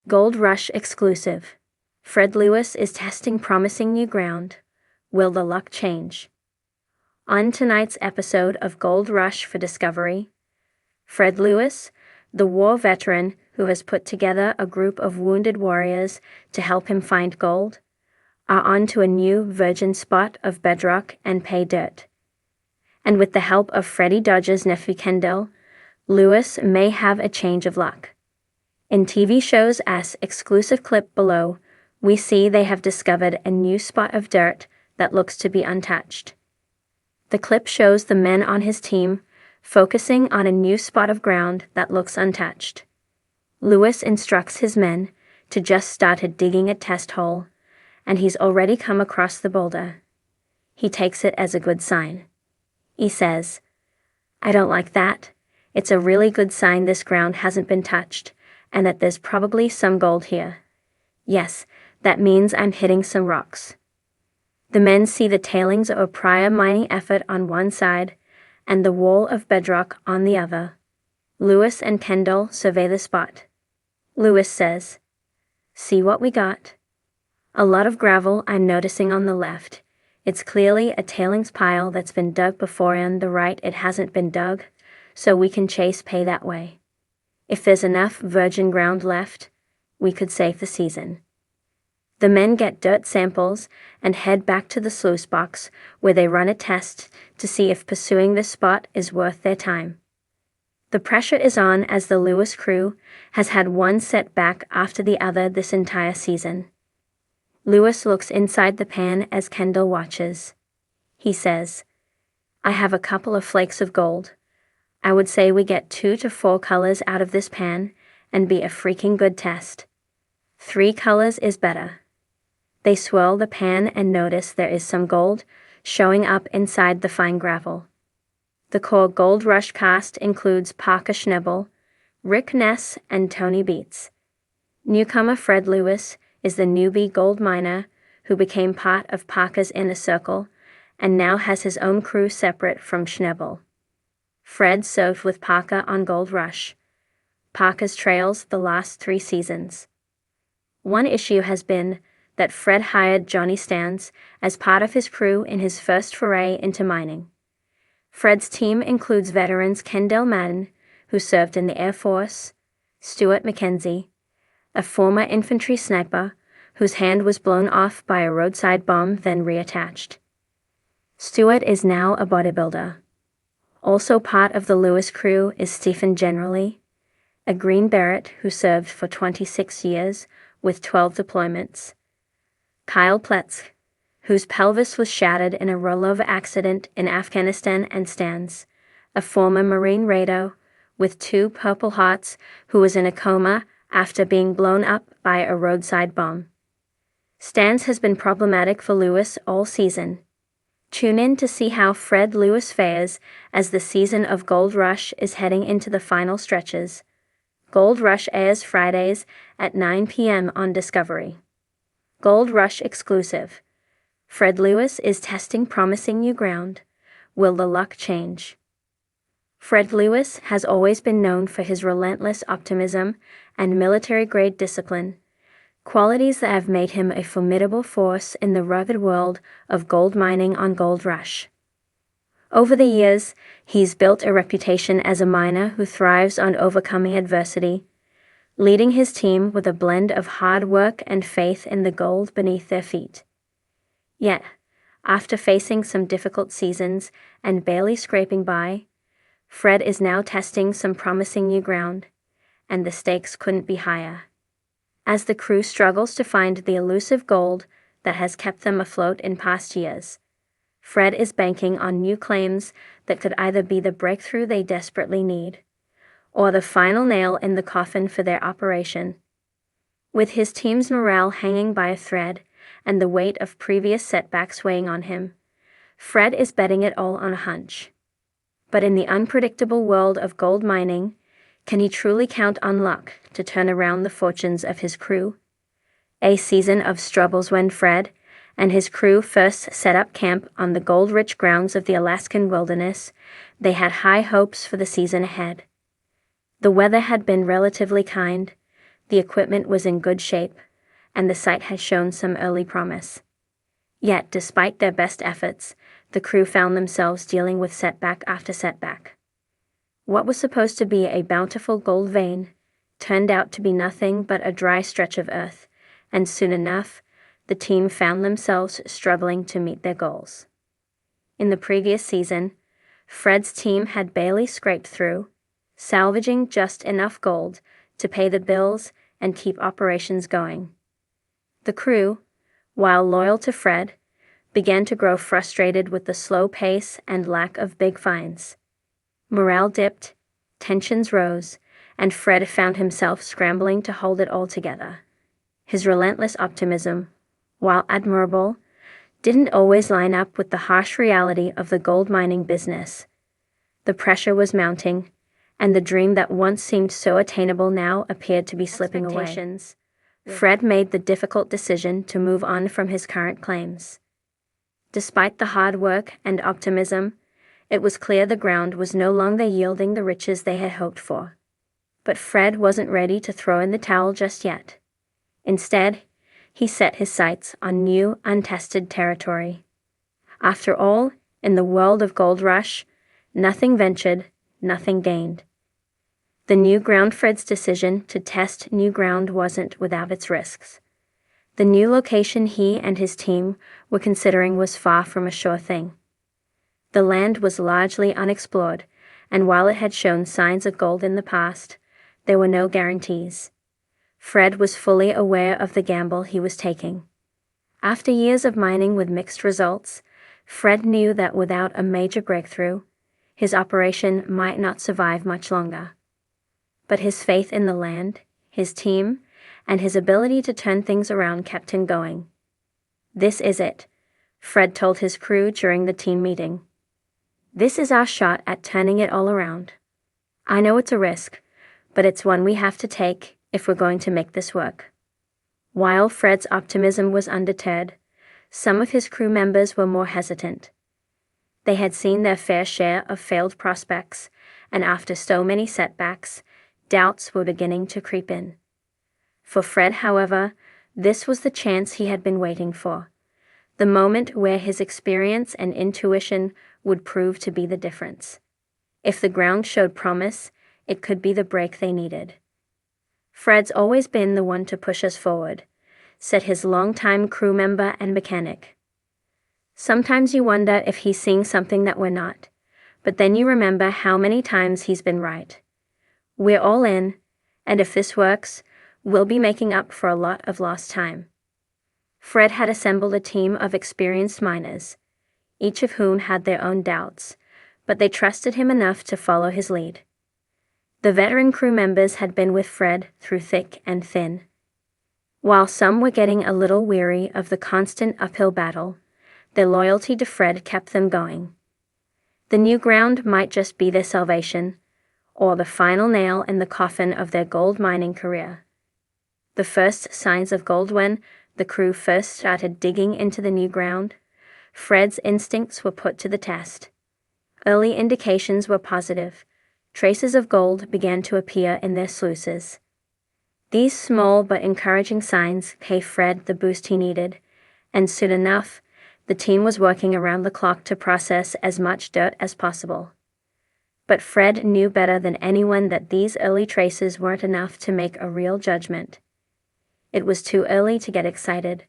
Gold Rush exclusive. Fred Lewis is testing promising new ground. Will the luck change? On tonight's episode of Gold Rush for Discovery, Fred Lewis, the war veteran who has put together a group of wounded warriors to help him find gold, are onto a new virgin spot of bedrock and pay dirt. And with the help of Freddie Dodge's nephew Kendall, Lewis may have a change of luck. In TV shows as exclusive clip below, we see they have discovered a new spot of dirt that looks to be untouched. The clip shows the men on his team focusing on a new spot of ground that looks untouched. Lewis instructs his men to just start digging a test hole, and he's already come across the boulder. He takes it as a good sign. He says, "I don't like that. It's a really good sign this ground hasn't been touched, and that there's probably some gold here. Yes, that means I'm hitting some rocks." The men see the tailings of a prior mining effort on one side and the wall of bedrock on the other. Lewis and Kendall survey the spot. Lewis says, "See what we got? A lot of gravel I'm noticing on the left. It's clearly a tailings pile that's been dug before. On the right it hasn't been dug, so we can chase pay that way. If there's enough virgin ground left, we could save the season." The men get dirt samples and head back to the sluice box where they run a test to see if pursuing this spot is worth their time. The pressure is on as the Lewis crew has had one setback after the other this entire season. Lewis looks inside the pan as Kendall watches. He says, "I have a couple of flakes of gold. I would say we get 2 to 4 colors out of this pan and be a freaking good test. 3 colors is better." They swirl the pan and notice there is some gold showing up inside the fine gravel. The core Gold Rush cast includes Parker Schnebel, Rick Ness, and Tony Beats. Newcomer Fred Lewis is the newbie gold miner who became part of Parker's inner circle and now has his own crew separate from Schnebel. Fred served with Parker on Gold Rush. Parker's trails the last 3 seasons. One issue has been that Fred hired Johnny Stans as part of his crew in his first foray into mining. Fred's team includes veterans Kendall Madden, who served in the Air Force, Stuart McKenzie, a former infantry sniper whose hand was blown off by a roadside bomb then reattached. Stuart is now a bodybuilder. Also part of the Lewis crew is Stephen Generally, a Green Beret who served for 26 years with 12 deployments. Kyle Pletz, whose pelvis was shattered in a rollover accident in Afghanistan, and Stans, a former Marine Raider with 2 Purple Hearts who was in a coma after being blown up by a roadside bomb. Stans has been problematic for Lewis all season. Tune in to see how Fred Lewis fares as the season of Gold Rush is heading into the final stretches. Gold Rush airs Fridays at 9 p.m. on Discovery. Gold Rush exclusive. Fred Lewis is testing promising new ground. Will the luck change? Fred Lewis has always been known for his relentless optimism and military-grade discipline, qualities that have made him a formidable force in the rugged world of gold mining on Gold Rush. Over the years, he's built a reputation as a miner who thrives on overcoming adversity, leading his team with a blend of hard work and faith in the gold beneath their feet. Yet, after facing some difficult seasons and barely scraping by, Fred is now testing some promising new ground, and the stakes couldn't be higher. As the crew struggles to find the elusive gold that has kept them afloat in past years, Fred is banking on new claims that could either be the breakthrough they desperately need, or the final nail in the coffin for their operation. With his team's morale hanging by a thread and the weight of previous setbacks weighing on him, Fred is betting it all on a hunch. But in the unpredictable world of gold mining, can he truly count on luck to turn around the fortunes of his crew? A season of struggles. When Fred and his crew first set up camp on the gold-rich grounds of the Alaskan wilderness, they had high hopes for the season ahead. The weather had been relatively kind, The equipment was in good shape, and the site had shown some early promise. Yet, despite their best efforts, the crew found themselves dealing with setback after setback. What was supposed to be a bountiful gold vein turned out to be nothing but a dry stretch of earth, and soon enough, the team found themselves struggling to meet their goals. In the previous season, Fred's team had barely scraped through, salvaging just enough gold to pay the bills and keep operations going. The crew, while loyal to Fred, began to grow frustrated with the slow pace and lack of big finds. Morale dipped, tensions rose, and Fred found himself scrambling to hold it all together. His relentless optimism, while admirable, didn't always line up with the harsh reality of the gold mining business. The pressure was mounting, and the dream that once seemed so attainable now appeared to be slipping away. Fred made the difficult decision to move on from his current claims. Despite the hard work and optimism, it was clear the ground was no longer yielding the riches they had hoped for. But Fred wasn't ready to throw in the towel just yet. Instead, he set his sights on new, untested territory. After all, in the world of Gold Rush, nothing ventured, nothing gained. The new ground Fred's decision to test new ground wasn't without its risks. The new location he and his team were considering was far from a sure thing. The land was largely unexplored, and while it had shown signs of gold in the past, there were no guarantees. Fred was fully aware of the gamble he was taking. After years of mining with mixed results, Fred knew that without a major breakthrough, his operation might not survive much longer. But his faith in the land, his team, and his ability to turn things around kept him going. "This is it," Fred told his crew during the team meeting. "This is our shot at turning it all around. I know it's a risk, but it's one we have to take if we're going to make this work." While Fred's optimism was undeterred, some of his crew members were more hesitant. They had seen their fair share of failed prospects, and after so many setbacks, doubts were beginning to creep in. For Fred, however, this was the chance he had been waiting for, the moment where his experience and intuition would prove to be the difference. If the ground showed promise, it could be the break they needed. "Fred's always been the one to push us forward," said his longtime crew member and mechanic. "Sometimes you wonder if he's seeing something that we're not, but then you remember how many times he's been right. We're all in, and if this works, we'll be making up for a lot of lost time." Fred had assembled a team of experienced miners, each of whom had their own doubts, but they trusted him enough to follow his lead. The veteran crew members had been with Fred through thick and thin. While some were getting a little weary of the constant uphill battle, their loyalty to Fred kept them going. The new ground might just be their salvation, or the final nail in the coffin of their gold mining career. The first signs of gold when the crew first started digging into the new ground, Fred's instincts were put to the test. Early indications were positive. Traces of gold began to appear in their sluices. These small but encouraging signs gave Fred the boost he needed, and soon enough, the team was working around the clock to process as much dirt as possible. But Fred knew better than anyone that these early traces weren't enough to make a real judgment. It was too early to get excited,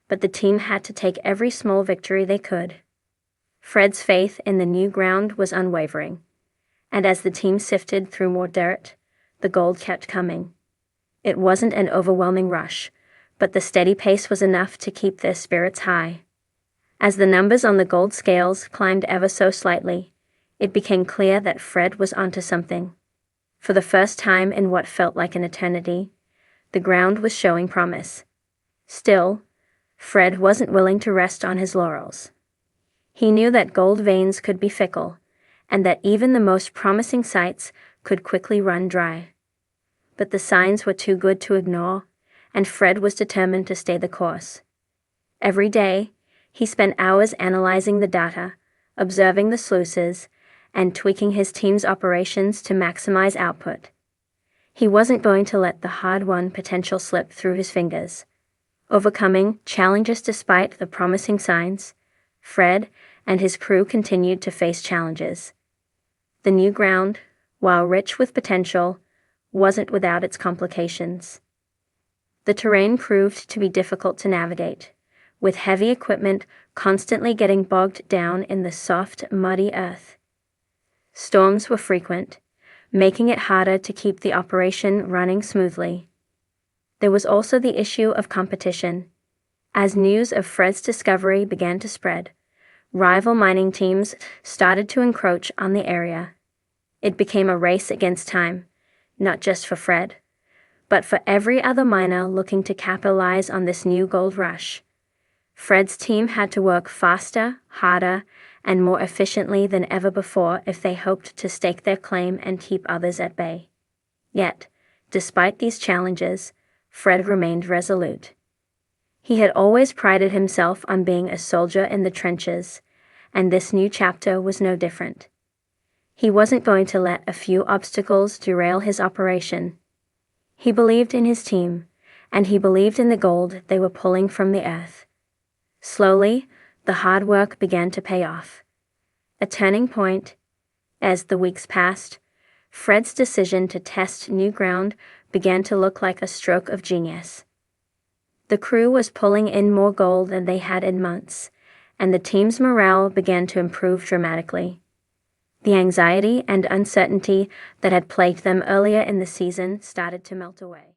but the team had to take every small victory they could. Fred's faith in the new ground was unwavering, and as the team sifted through more dirt, the gold kept coming. It wasn't an overwhelming rush, but the steady pace was enough to keep their spirits high. As the numbers on the gold scales climbed ever so slightly, it became clear that Fred was onto something. For the first time in what felt like an eternity, the ground was showing promise. Still, Fred wasn't willing to rest on his laurels. He knew that gold veins could be fickle, and that even the most promising sites could quickly run dry. But the signs were too good to ignore, and Fred was determined to stay the course. Every day, he spent hours analyzing the data, observing the sluices, and tweaking his team's operations to maximize output. He wasn't going to let the hard-won potential slip through his fingers. Overcoming challenges despite the promising signs, Fred and his crew continued to face challenges. The new ground, while rich with potential, wasn't without its complications. The terrain proved to be difficult to navigate, with heavy equipment constantly getting bogged down in the soft, muddy earth. Storms were frequent, making it harder to keep the operation running smoothly. There was also the issue of competition. As news of Fred's discovery began to spread, rival mining teams started to encroach on the area. It became a race against time, not just for Fred, but for every other miner looking to capitalize on this new gold rush. Fred's team had to work faster, harder, and more efficiently than ever before if they hoped to stake their claim and keep others at bay. Yet, despite these challenges, Fred remained resolute. He had always prided himself on being a soldier in the trenches, and this new chapter was no different. He wasn't going to let a few obstacles derail his operation. He believed in his team, and he believed in the gold they were pulling from the earth. Slowly, the hard work began to pay off. A turning point. As the weeks passed, Fred's decision to test new ground began to look like a stroke of genius. The crew was pulling in more gold than they had in months, and the team's morale began to improve dramatically. The anxiety and uncertainty that had plagued them earlier in the season started to melt away.